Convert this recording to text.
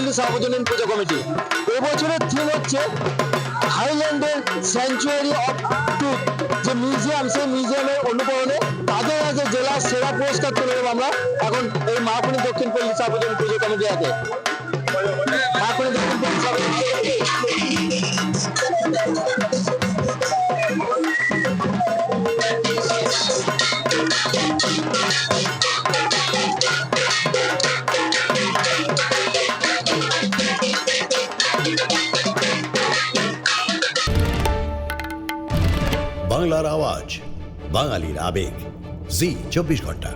পল্লী সার্বজনীন পুজো কমিটি। এবছরের থিম হচ্ছে হাইল্যান্ডের স্যাংচুয়ারি অফ ট্রুথ, যে মিউজিয়াম, সেই মিউজিয়ামের অনুকরণে তাদের আগে জেলার সেরা পুরস্কার তুলে দেবো আমরা এখন এই মাকুনি দক্ষিণ পল্লী সার্বজনীন পুজো কমিটির হাতে। মাকুনি দক্ষিণ পল্লী সার্বজনীন বাংলার আওয়াজ, বাঙালির আবেগ, জি 24 ঘন্টা।